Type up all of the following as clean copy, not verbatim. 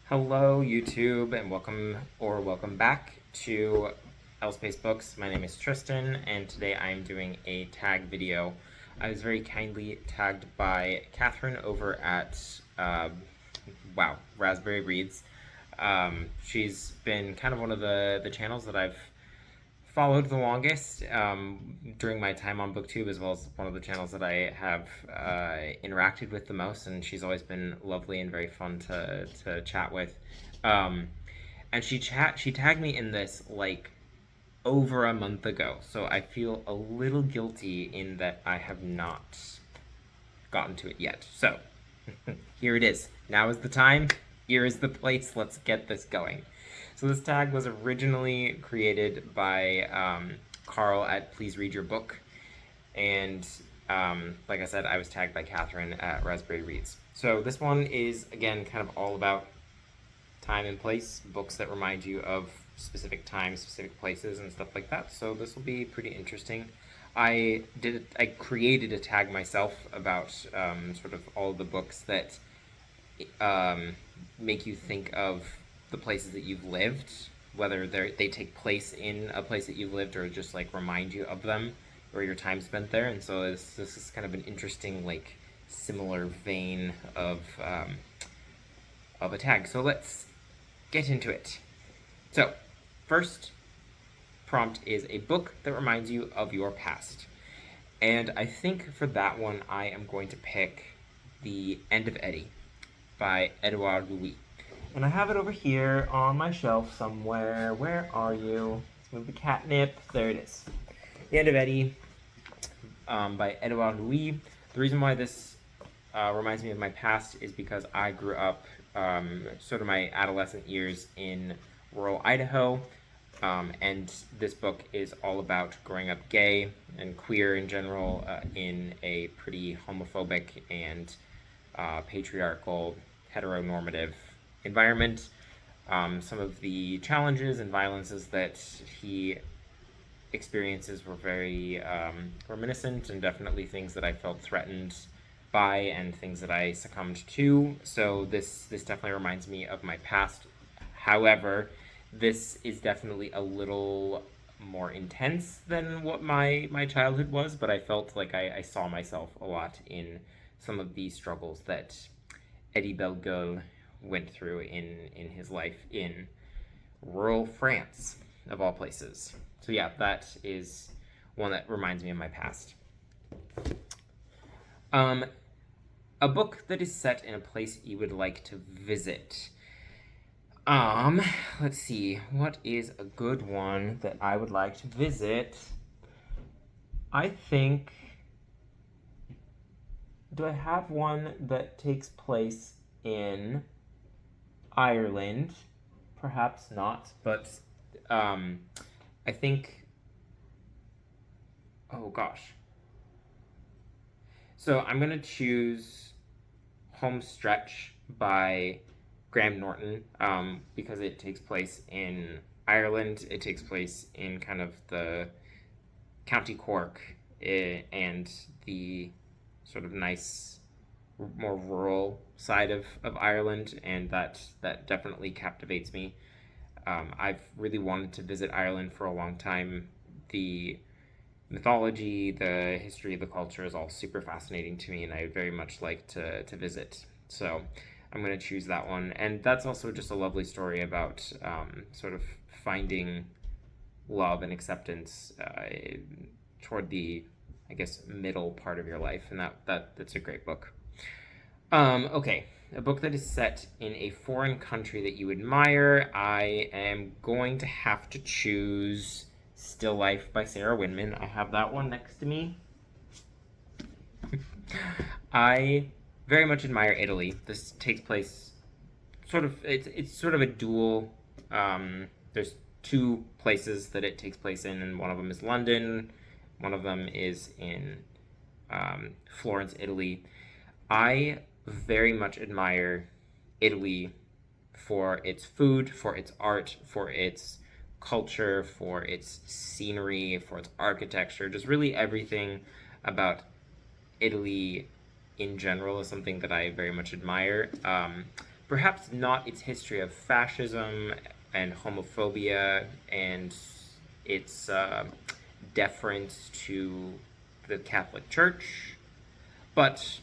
Hello, YouTube, and welcome back to L-Space Books. My name is Tristan, and today I am doing a tag video. I was very kindly tagged by Catherine over at, Raspberry Reads. She's been kind of one of the channels that I've followed the longest during my time on BookTube, as well as one of the channels that I have interacted with the most, and she's always been lovely and very fun to chat with. And she tagged me in this like over a month ago, so I feel a little guilty in that I have not gotten to it yet. So here it is. Now is the time. Here is the place. Let's get this going. So this tag was originally created by Carl at Please Read Your Book. And like I said, I was tagged by Catherine at Raspberry Reads. So this one is, again, kind of all about time and place, books that remind you of specific times, specific places, and stuff like that. So this will be pretty interesting. I created a tag myself about sort of all the books that make you think of the places that you've lived, whether they take place in a place that you've lived or just like remind you of them or your time spent there. And so this is kind of an interesting, like, similar vein of a tag. So let's get into it. So first prompt is a book that reminds you of your past. And I think for that one, I am going to pick The End of Eddie by Edouard Louis. And I have it over here on my shelf somewhere. Where are you? Let's move the catnip. There it is. The End of Eddie by Edouard Louis. The reason why this reminds me of my past is because I grew up sort of my adolescent years in rural Idaho. And this book is all about growing up gay and queer in general in a pretty homophobic and patriarchal, heteronormative environment. Some of the challenges and violences that he experiences were very reminiscent and definitely things that I felt threatened by and things that I succumbed to. So this definitely reminds me of my past. However, this is definitely a little more intense than what my childhood was, but I felt like I saw myself a lot in some of the struggles that Eddie Bellegueule went through in his life in rural France, of all places. So yeah, that is one that reminds me of my past. A book that is set in a place you would like to visit. Let's see, what is a good one that I would like to visit? I think, do I have one that takes place in Ireland? Perhaps not, but I think, oh gosh. So I'm gonna choose Home Stretch by Graham Norton because it takes place in Ireland. It takes place in kind of the County Cork and the sort of nice, more rural side of Ireland, and that definitely captivates me. I've really wanted to visit Ireland for a long time. The mythology, the history, the culture is all super fascinating to me, and I very much like to visit. So I'm going to choose that one. And that's also just a lovely story about sort of finding love and acceptance toward the, I guess, middle part of your life. And that's a great book. Okay, a book that is set in a foreign country that you admire. I am going to have to choose Still Life by Sarah Winman. I have that one next to me. I very much admire Italy. This takes place sort of, it's sort of a dual, there's two places that it takes place in, and one of them is London, one of them is in Florence, Italy. I very much admire Italy for its food, for its art, for its culture, for its scenery, for its architecture, just really everything about Italy in general is something that I very much admire. perhaps not its history of fascism and homophobia and its deference to the Catholic Church, but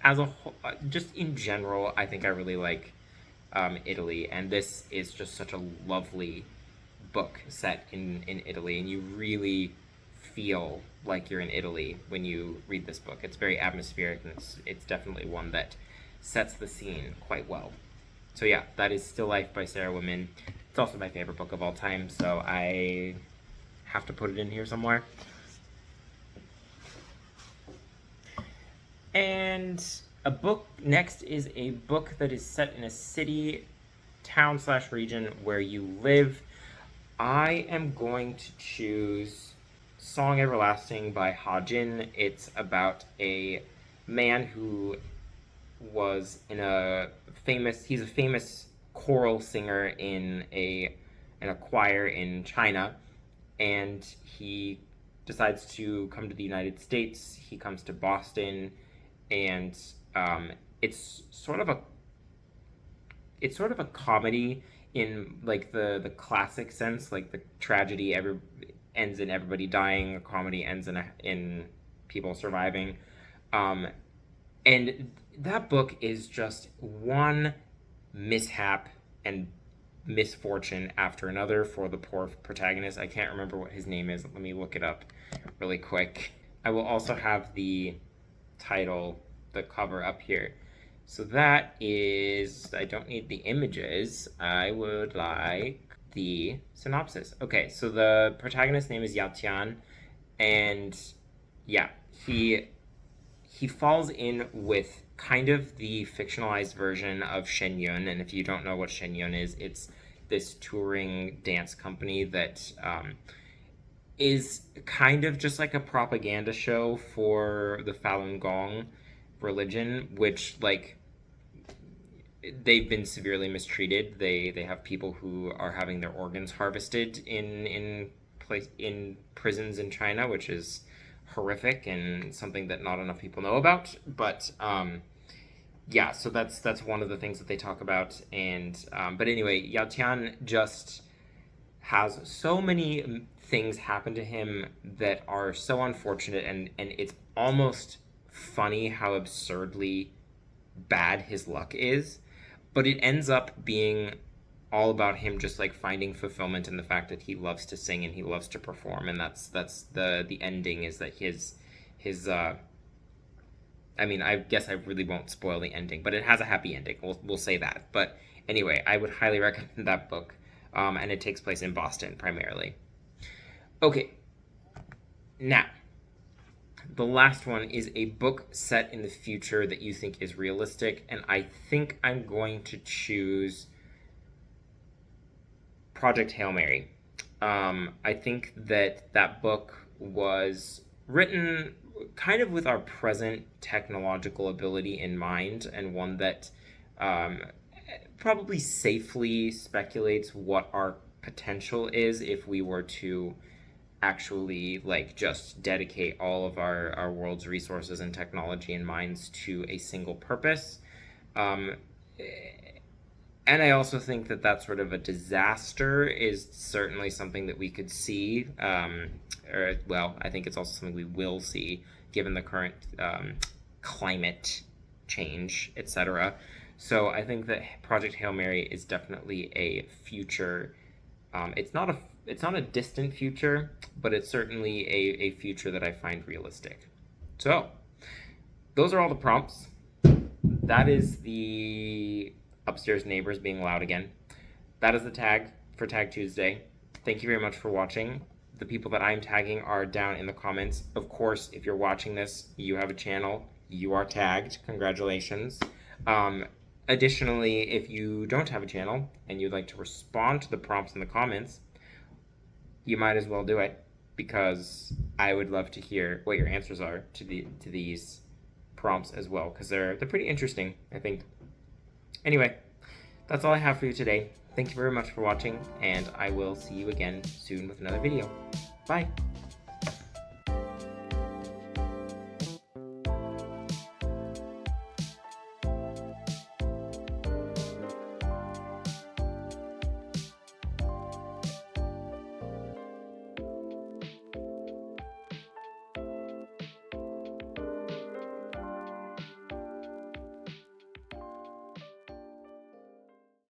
as a whole, just in general, I think I really like Italy, and this is just such a lovely book set in Italy, and you really feel like you're in Italy when you read this book. It's very atmospheric, and it's definitely one that sets the scene quite well. So yeah, that is Still Life by Sarah Whitman. It's also my favorite book of all time, so I have to put it in here somewhere. And a book next is a book that is set in a city, town slash region where you live. I am going to choose Song Everlasting by Ha Jin. It's about a man who was he's a famous choral singer in a choir in China, and he decides to come to the United States. He comes to Boston, and it's sort of a comedy in like the classic sense, like the tragedy ends in everybody dying, a comedy ends in people surviving, and that book is just one mishap and misfortune after another for the poor protagonist. I can't remember what his name is. Let me look it up really quick. I will also have the title, the cover up here. So that is, I don't need the images. I would like the synopsis. Okay, so the protagonist's name is Yao Tian, and yeah, he falls in with kind of the fictionalized version of Shen Yun. And if you don't know what Shen Yun is, it's this touring dance company that is kind of just like a propaganda show for the Falun Gong religion, which, like, they've been severely mistreated. They have people who are having their organs harvested in prisons in China, which is horrific and something that not enough people know about. But yeah, so that's one of the things that they talk about. And but anyway, Yao Tian just has so many things happen to him that are so unfortunate, and it's almost funny how absurdly bad his luck is, but it ends up being all about him just like finding fulfillment in the fact that he loves to sing and he loves to perform, and that's the ending is that his I mean, I guess I really won't spoil the ending, but it has a happy ending. We'll say that. But anyway, I would highly recommend that book, and it takes place in Boston primarily. Okay, now the last one is a book set in the future that you think is realistic, and I think I'm going to choose Project Hail Mary. I think that book was written kind of with our present technological ability in mind, and one that probably safely speculates what our potential is if we were to actually like just dedicate all of our world's resources and technology and minds to a single purpose. Um, and I also think that sort of a disaster is certainly something that we could see. Or, well, I think it's also something we will see given the current climate change, etc. So I think that Project Hail Mary is definitely a future. It's not a distant future, but it's certainly a future that I find realistic. So those are all the prompts. That is the upstairs neighbors being loud again. That is the tag for Tag Tuesday. Thank you very much for watching. The people that I'm tagging are down in the comments. Of course, if you're watching this, you have a channel, you are tagged. Congratulations. Additionally, if you don't have a channel and you'd like to respond to the prompts in the comments, you might as well do it, because I would love to hear what your answers are to these prompts as well, because they're pretty interesting, I think. Anyway, that's all I have for you today. Thank you very much for watching, and I will see you again soon with another video. Bye!